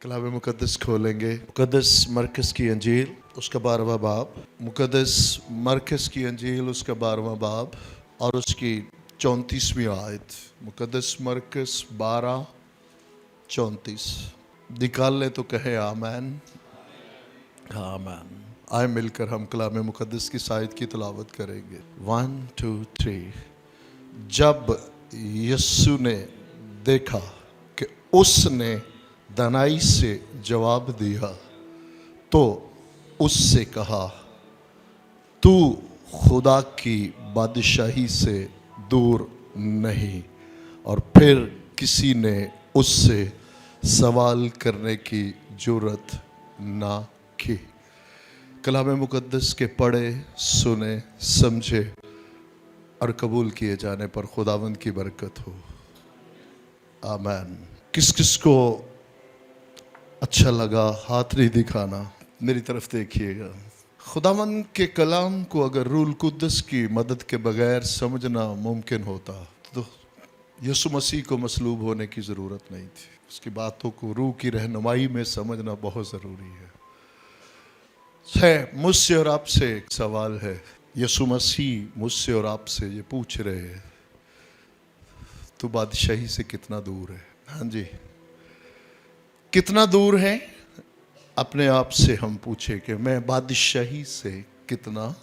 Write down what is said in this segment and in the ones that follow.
कलाम मुकद्दस खोलेंगे। मुकद्दस मरकस की अंजील उसका 12वां बाब, मुकद्दस मरकस की अंजील उसका 12वां बाब और उसकी 34वीं आयत। मुकद्दस मरकस 12:34। निकाल ले तो कहे आमीन। आमीन। आए मिलकर हम कलाम मुकद्दस की आयत की तिलावत करेंगे। 1 2 3। जब यीशु ने देखा कि उसने दनाई से जवाब दिया तो उससे कहा, तू खुदा की बादशाही से दूर नहीं। और फिर किसी ने उससे सवाल करने की जुर्रत ना की। कलाम मुकद्दस के पढ़े, सुने, समझे और कबूल किए जाने पर खुदावंद की बरकत हो। आमीन। किस किस को अच्छा लगा हाथ नहीं दिखाना, मेरी तरफ देखिएगा। खुदावंद के कलाम को अगर रूह कुद्दस की मदद के बगैर समझना मुमकिन होता तो यीशु मसीह को मसलूब होने की ज़रूरत नहीं थी। उसकी बातों को रूह की रहनुमाई में समझना बहुत ज़रूरी है। मुझसे और आपसे एक सवाल है। यीशु मसीह मुझसे और आपसे ये पूछ रहे हैं, तू बादशाही से कितना दूर है? हाँ जी, कितना दूर है? अपने आप से हम पूछे कि मैं बादशाही से कितना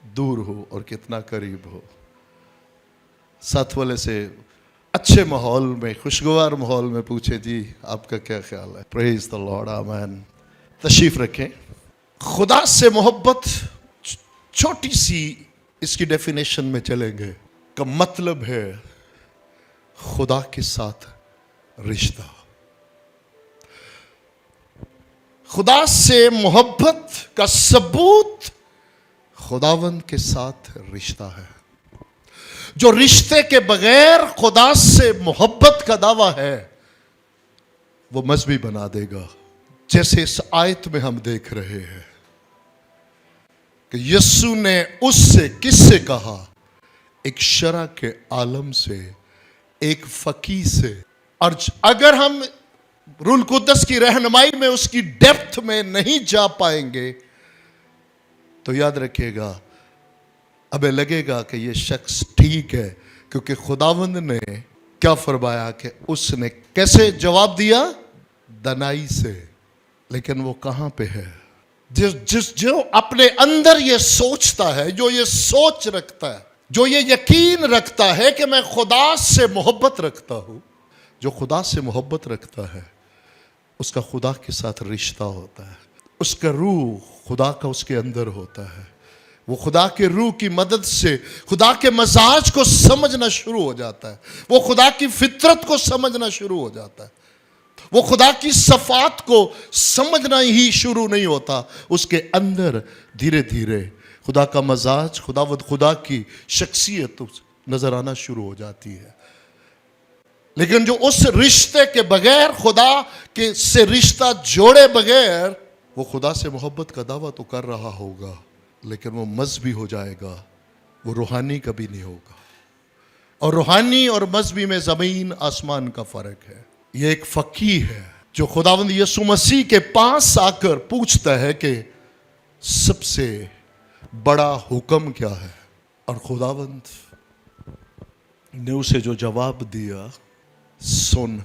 दूर हो और कितना करीब हो। साथ वाले से अच्छे माहौल में, खुशगवार माहौल में पूछे, जी आपका क्या ख्याल है? Praise the Lord. आमीन। तशरीफ रखें। खुदा से मोहब्बत, छोटी सी इसकी डेफिनेशन में चलेंगे का मतलब है खुदा के साथ रिश्ता। खुदा से मोहब्बत का सबूत खुदावंद के साथ रिश्ता है। जो रिश्ते के बगैर खुदा से मोहब्बत का दावा है वो मजहबी बना देगा। जैसे इस आयत में हम देख रहे हैं कि यीशु ने उससे, किससे कहा? एक शरा के आलम से, एक फकीह से। और अगर हम रूह कुद्दस की रहनुमाई में उसकी डेप्थ में नहीं जा पाएंगे तो याद रखिएगा, अबे लगेगा कि ये शख्स ठीक है, क्योंकि खुदावंद ने क्या फरमाया कि उसने कैसे जवाब दिया? दनाई से। लेकिन वो कहां पे है? जो अपने अंदर ये सोचता है, जो ये सोच रखता है, जो ये यकीन रखता है कि मैं खुदा से मोहब्बत रखता हूं, जो खुदा से मोहब्बत रखता है उसका खुदा के साथ रिश्ता होता है। उसका रूह खुदा का उसके अंदर होता है। वो खुदा के रूह की मदद से खुदा के मजाज को समझना शुरू हो जाता है। वो खुदा की फितरत को समझना शुरू हो जाता है। वो खुदा की सफात को समझना ही शुरू नहीं होता, उसके अंदर धीरे धीरे खुदा का मजाज, खुदा की शख्सियत नजर आना शुरू हो जाती है। लेकिन जो उस रिश्ते के बगैर, खुदा के से रिश्ता जोड़े बगैर, वो खुदा से मोहब्बत का दावा तो कर रहा होगा लेकिन वो मजहबी हो जाएगा, वो रूहानी कभी नहीं होगा। और रूहानी और मजहबी में जमीन आसमान का फर्क है। ये एक फकीह है जो खुदावंद यीशु मसीह के पास आकर पूछता है कि सबसे बड़ा हुक्म क्या है? और खुदावंद ने उसे जो जवाब दिया, सुन।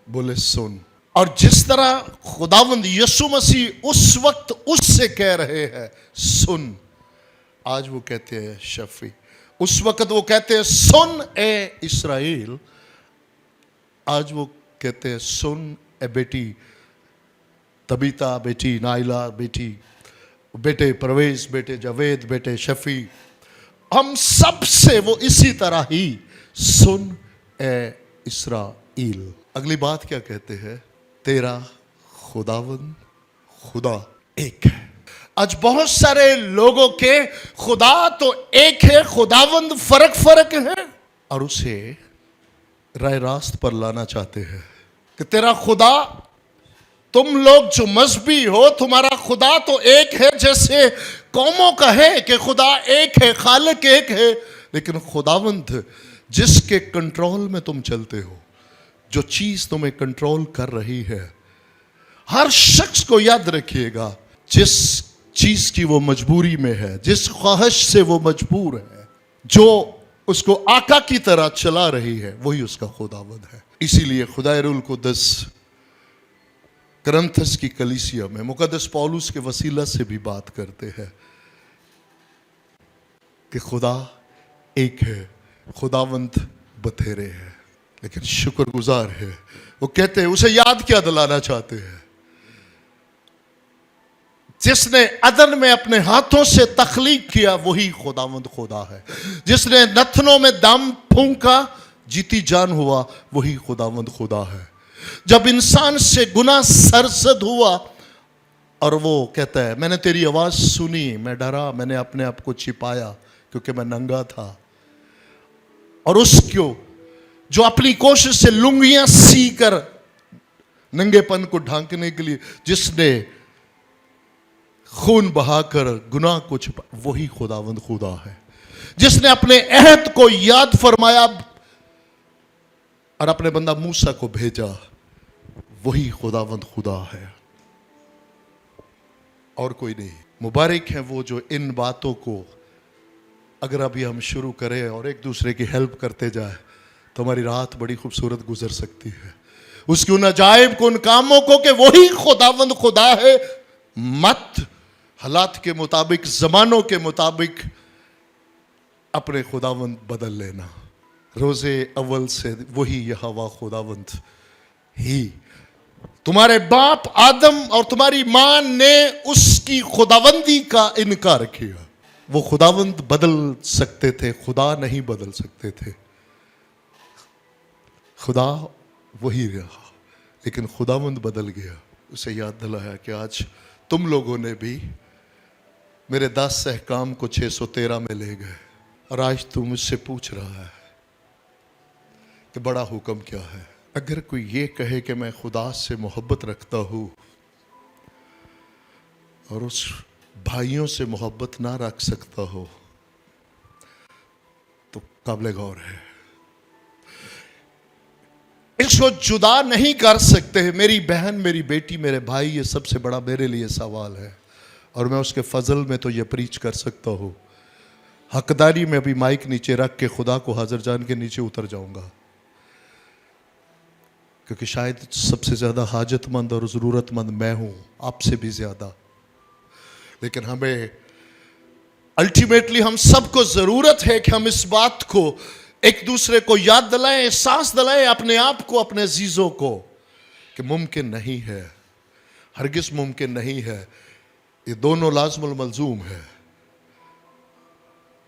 बोले सुन। और जिस तरह खुदावंद यीशु मसीह उस वक्त उससे कह रहे हैं सुन, आज वो कहते हैं शफी। उस वक्त वो कहते हैं सुन ए इस्राएल, आज वो कहते हैं सुन ए बेटी तबीता, बेटी नाइला, बेटे परवेज, बेटे जावेद, बेटे शफी। हम सब से वो इसी तरह ही सुन ए इस्राएल। अगली बात क्या कहते हैं? तेरा खुदावंद खुदा एक है। आज बहुत सारे लोगों के खुदा तो एक है, खुदावंद फर्क है, और उसे राय रास्त पर लाना चाहते हैं कि तेरा खुदा, तुम लोग जो मजहबी हो, तुम्हारा खुदा तो एक है, जैसे कौमों का है कि खुदा एक है, खालिक एक है। लेकिन खुदावंद जिसके कंट्रोल में तुम चलते हो, जो चीज तुम्हें कंट्रोल कर रही है। हर शख्स को याद रखिएगा, जिस चीज की वो मजबूरी में है, जिस ख्वाहिश से वो मजबूर है, जो उसको आका की तरह चला रही है, वही उसका खुदावंद है। इसीलिए खुदा रुल कुद्दस करंथस की कलीसिया में मुकद्दस पौलुस के वसीला से भी बात करते हैं कि खुदा एक है, खुदावंत बथेरे है, लेकिन शुक्रगुजार है। वो कहते हैं, उसे याद क्या दिलाना चाहते हैं, जिसने अदन में अपने हाथों से तख्लीक किया वही खुदावंद खुदा है। जिसने नथनों में दम फूंका, जीती जान हुआ, वही खुदावंद खुदा है। जब इंसान से गुनाह सरजद हुआ और वो कहता है, मैंने तेरी आवाज सुनी, मैं डरा, मैंने अपने आप को छिपाया क्योंकि मैं नंगा था, और उसको जो अपनी कोशिश से लुंगियां सी कर नंगेपन को ढांकने के लिए जिसने खून बहाकर गुनाह को छिपा, वही खुदावंद खुदा है। जिसने अपने अहद को याद फरमाया और अपने बंदा मूसा को भेजा, वही खुदावंद खुदा है और कोई नहीं। मुबारक है वो जो इन बातों को अगर अभी हम शुरू करें और एक दूसरे की हेल्प करते जाए तो हमारी रात बड़ी खूबसूरत गुजर सकती है। उसकी उन अजायब को, उन कामों को कि वही खुदावंद खुदा है। मत हालात के मुताबिक, जमानों के मुताबिक अपने खुदावंद बदल लेना। रोजे अव्वल से वही यहोवा खुदावंद ही। तुम्हारे बाप आदम और तुम्हारी मां ने उसकी खुदावंदी का इनकार किया। वो खुदावंद बदल सकते थे, खुदा नहीं बदल सकते थे। खुदा वही रहा, लेकिन खुदावंद बदल गया। उसे याद दिलाया कि आज तुम लोगों ने भी मेरे 10 अहकाम को 613 में ले गए, और आज तू मुझसे पूछ रहा है कि बड़ा हुक्म क्या है। अगर कोई ये कहे कि मैं खुदा से मोहब्बत रखता हूं और उस भाइयों से मोहब्बत ना रख सकता हो, तो काबिल गौर है। इसको जुदा नहीं कर सकते। मेरी बहन, मेरी बेटी, मेरे भाई, ये सबसे बड़ा मेरे लिए सवाल है, और मैं उसके फजल में तो ये प्रीच कर सकता हूं। हकदारी में अभी माइक नीचे रख के खुदा को हाजिर जान के नीचे उतर जाऊंगा, क्योंकि शायद सबसे ज्यादा हाजतमंद और जरूरतमंद मैं हूं, आपसे भी ज्यादा। लेकिन हमें अल्टीमेटली हम सबको जरूरत है कि हम इस बात को एक दूसरे को याद दिलाएं, एहसास दिलाएं अपने आप को, अपने अजीजों को, कि मुमकिन नहीं है, हरगिज मुमकिन नहीं है। ये दोनों लाज़िमुल मलज़ूम है।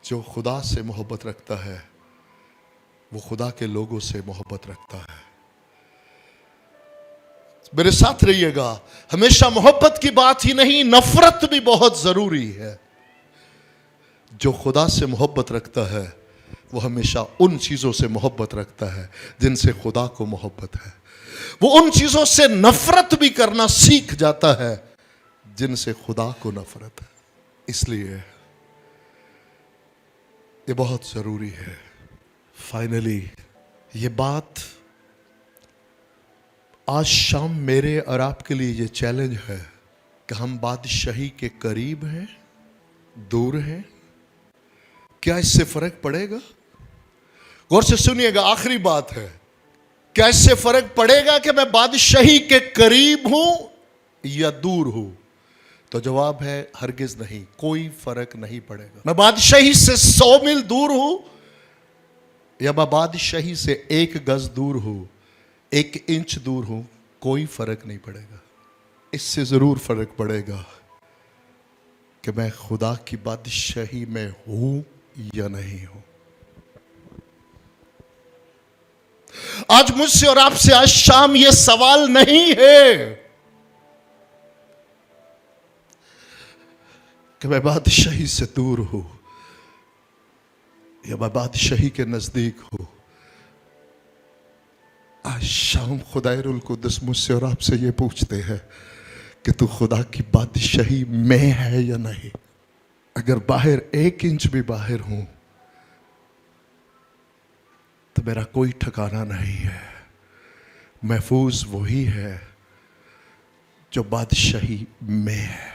जो खुदा से मोहब्बत रखता है वो खुदा के लोगों से मोहब्बत रखता है। मेरे साथ रहिएगा। हमेशा मोहब्बत की बात ही नहीं, नफरत भी बहुत जरूरी है। जो खुदा से मोहब्बत रखता है वो हमेशा उन चीजों से मोहब्बत रखता है जिनसे खुदा को मोहब्बत है। वो उन चीजों से नफरत भी करना सीख जाता है जिनसे खुदा को नफरत है। इसलिए ये बहुत जरूरी है। फाइनली ये बात आज शाम मेरे और आपके लिए ये चैलेंज है कि हम बादशाही के करीब हैं, दूर हैं। क्या इससे फर्क पड़ेगा? गौर से सुनिएगा, आखिरी बात है। क्या इससे फर्क पड़ेगा कि मैं बादशाही के करीब हूं या दूर हूं? तो जवाब है हरगिज नहीं, कोई फर्क नहीं पड़ेगा। मैं बादशाही से 100 मील दूर हूं या मैं बादशाही से 1 गज दूर हूं, 1 इंच दूर हूं, कोई फर्क नहीं पड़ेगा। इससे जरूर फर्क पड़ेगा कि मैं खुदा की बादशाही में हूं या नहीं हूं। आज मुझसे और आपसे आज शाम यह सवाल नहीं है कि मैं बादशाही से दूर हूं या मैं बादशाही के नजदीक हूं। आज शाम खुदाए कुद्दस मुझसे और आपसे ये पूछते हैं कि तू खुदा की बादशाही में है या नहीं। अगर बाहर 1 इंच भी बाहर हूं तो मेरा कोई ठिकाना नहीं है, महफूज वही है जो बादशाही में है।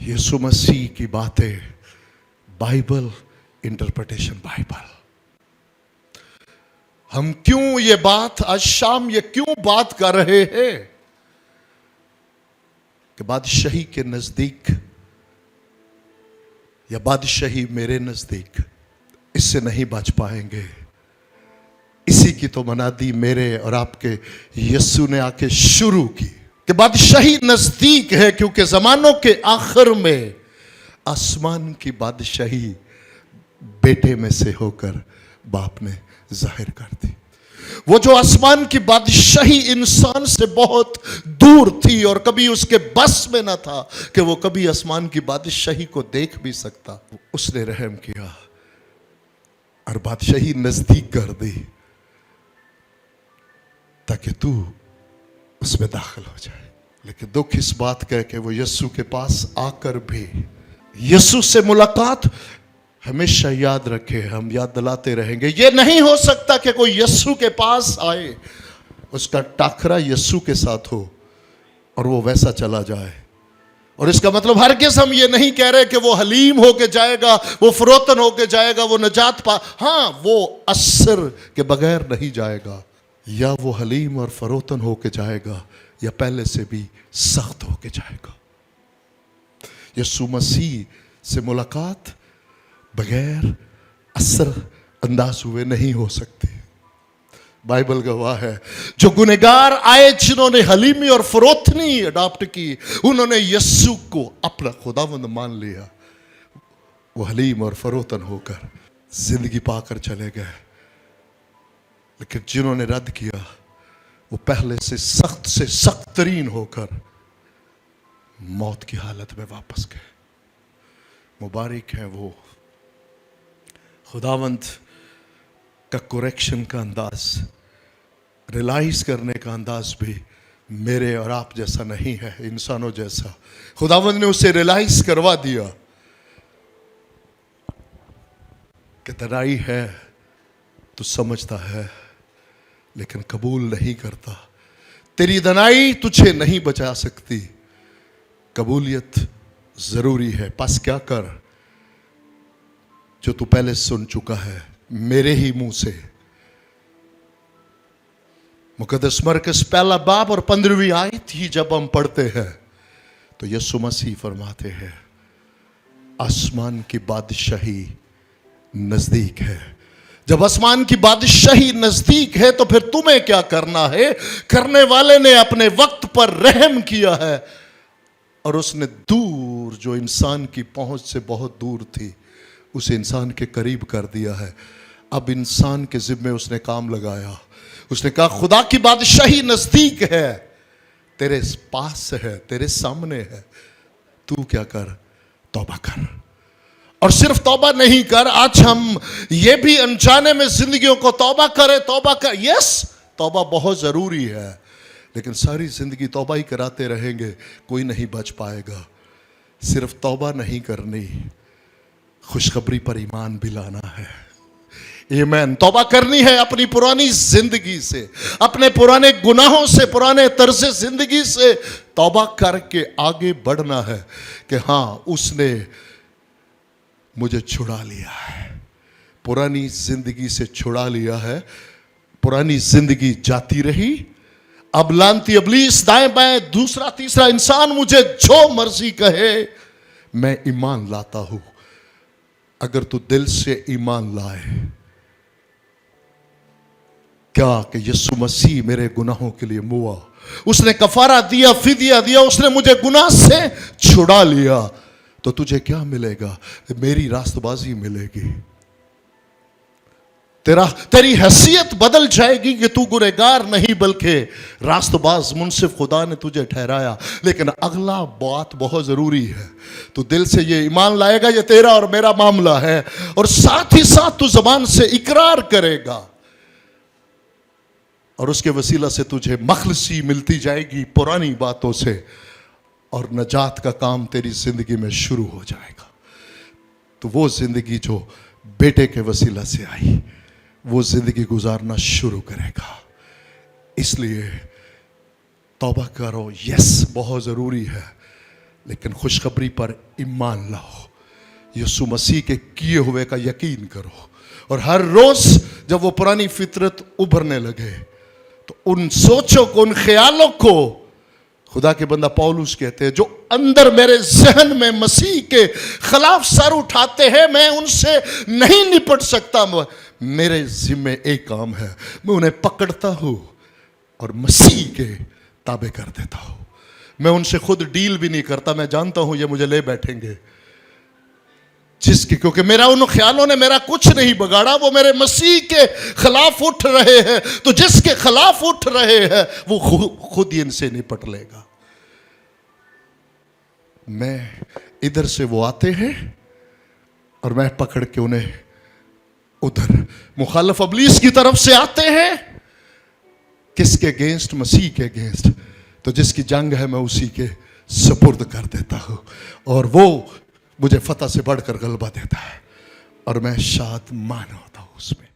यीशु मसीह की बातें, बाइबल इंटरप्रिटेशन बाइबल। हम क्यों ये बात आज शाम ये क्यों बात कर रहे हैं कि बादशाही के नजदीक या बादशाही मेरे नजदीक, इससे नहीं बच पाएंगे। इसी की तो मनादी मेरे और आपके यीशु ने आके शुरू की कि बादशाही नजदीक है, क्योंकि जमानों के आखिर में आसमान की बादशाही बेटे में से होकर बाप ने जाहिर कर दी। वो जो आसमान की बादशाही इंसान से बहुत दूर थी और कभी उसके बस में न था कि वो कभी आसमान की बादशाही को देख भी सकता, उसने रहम किया और बादशाही नजदीक कर दी ताकि तू उसमें दाखिल हो जाए। लेकिन दुख इस बात का है कि वो यीशु के पास आकर भी, यीशु से मुलाकात हमेशा याद रखे, हम याद दिलाते रहेंगे। ये नहीं हो सकता कि कोई यीशु के पास आए, उसका टाकरा यीशु के साथ हो और वो वैसा चला जाए। और इसका मतलब हरगिज़ हम ये नहीं कह रहे कि वो हलीम होके जाएगा, वो फरोतन होके जाएगा, वो नजात पा, हाँ वो असर के बगैर नहीं जाएगा, या वो हलीम और फरोतन होके जाएगा या पहले से भी सख्त होके जाएगा। यीशु मसीह से मुलाकात बगैर असर अंदाज हुए नहीं हो सकती। बाइबल गवाह है, जो गुनहगार आए जिन्होंने हलीमी और फरोतनी अडॉप्ट की, उन्होंने यीशु को अपना खुदावंद मान लिया, वो हलीम और फरोतन होकर जिंदगी पाकर चले गए। लेकिन जिन्होंने रद्द किया, वो पहले से सख्त तरीन होकर मौत की हालत में वापस गए। मुबारक है वो खुदावंत का करेक्शन का अंदाज, रियलाइज करने का अंदाज भी मेरे और आप जैसा नहीं है, इंसानों जैसा। खुदावंत ने उसे रियलाइज करवा दिया कि तराई है तो समझता है लेकिन कबूल नहीं करता। तेरी दनाई तुझे नहीं बचा सकती, कबूलियत जरूरी है। पास क्या कर जो तू पहले सुन चुका है मेरे ही मुंह से। मुकद्दस मरकस पहला बाब और 15वीं आयत ही जब हम पढ़ते हैं तो यीशु मसीह फरमाते हैं आसमान की बादशाही नजदीक है। जब आसमान की बादशाही नजदीक है तो फिर तुम्हें क्या करना है? करने वाले ने अपने वक्त पर रहम किया है और उसने दूर जो इंसान की पहुंच से बहुत दूर थी उसे इंसान के करीब कर दिया है। अब इंसान के जिम्मे उसने काम लगाया। उसने कहा खुदा की बादशाही नजदीक है, तेरे पास है, तेरे सामने है, तू क्या कर? तौबा कर। और सिर्फ तौबा नहीं कर, आज हम ये भी अनजाने में जिंदगियों को तौबा करें, तौबा कर। यस, तौबा बहुत जरूरी है, लेकिन सारी जिंदगी तौबा ही कराते रहेंगे, कोई नहीं बच पाएगा। सिर्फ तौबा नहीं करनी, खुशखबरी पर ईमान भी लाना है। आमीन। तौबा करनी है अपनी पुरानी जिंदगी से, अपने पुराने गुनाहों से, पुराने तर्ज जिंदगी से तौबा करके आगे बढ़ना है कि हाँ उसने मुझे छुड़ा लिया है, पुरानी जिंदगी से छुड़ा लिया है। पुरानी जिंदगी जाती रही, अब लानती इब्लीस दाएं बाएं दूसरा तीसरा इंसान मुझे जो मर्जी कहे, मैं ईमान लाता हूं। अगर तू दिल से ईमान लाए क्या कि यीशु मसीह मेरे गुनाहों के लिए मुआ, उसने कफारा दिया, फिदिया दिया, उसने मुझे गुनाह से छुड़ा लिया, तो तुझे क्या मिलेगा? मेरी रास्तबाजी मिलेगी। तेरी हैसियत बदल जाएगी कि तू गुनहगार नहीं बल्कि रास्तबाज मुनसिफ खुदा ने तुझे ठहराया। लेकिन अगला बात बहुत जरूरी है, तू दिल से ये ईमान लाएगा ये तेरा और मेरा मामला है, और साथ ही साथ तू जबान से इकरार करेगा और उसके वसीला से तुझे मखलसी मिलती जाएगी पुरानी बातों से, और नजात का काम तेरी जिंदगी में शुरू हो जाएगा। तो वो जिंदगी जो बेटे के वसीला से आई वो जिंदगी गुजारना शुरू करेगा। इसलिए तौबा करो, यस बहुत ज़रूरी है, लेकिन खुशखबरी पर ईमान लाओ, यीशु मसीह के किए हुए का यकीन करो। और हर रोज़ जब वो पुरानी फितरत उभरने लगे तो उन सोचों को, उन ख्यालों को, खुदा के बंदा पौलुस कहते हैं, जो अंदर मेरे जहन में मसीह के खिलाफ सर उठाते हैं, मैं उनसे नहीं निपट सकता। मेरे जिम्मे एक काम है, मैं उन्हें पकड़ता हूं और मसीह के ताबे कर देता हूं। मैं उनसे खुद डील भी नहीं करता, मैं जानता हूं ये मुझे ले बैठेंगे, क्योंकि मेरा उन ख्यालों ने मेरा कुछ नहीं बिगाड़ा, वो मेरे मसीह के खिलाफ उठ रहे हैं। तो जिसके खिलाफ उठ रहे हैं वो खुद ही इनसे निपट लेगा। मैं इधर से वो आते हैं और मैं पकड़ के उन्हें उधर, मुखालिफ इब्लीस की तरफ से आते हैं, किसके अगेंस्ट? मसीह के अगेंस्ट। तो जिसकी जंग है मैं उसी के सुपुर्द कर देता हूं और वो मुझे फतह से बढ़कर गलबा देता है और मैं शाद मान होता हूं उसमें।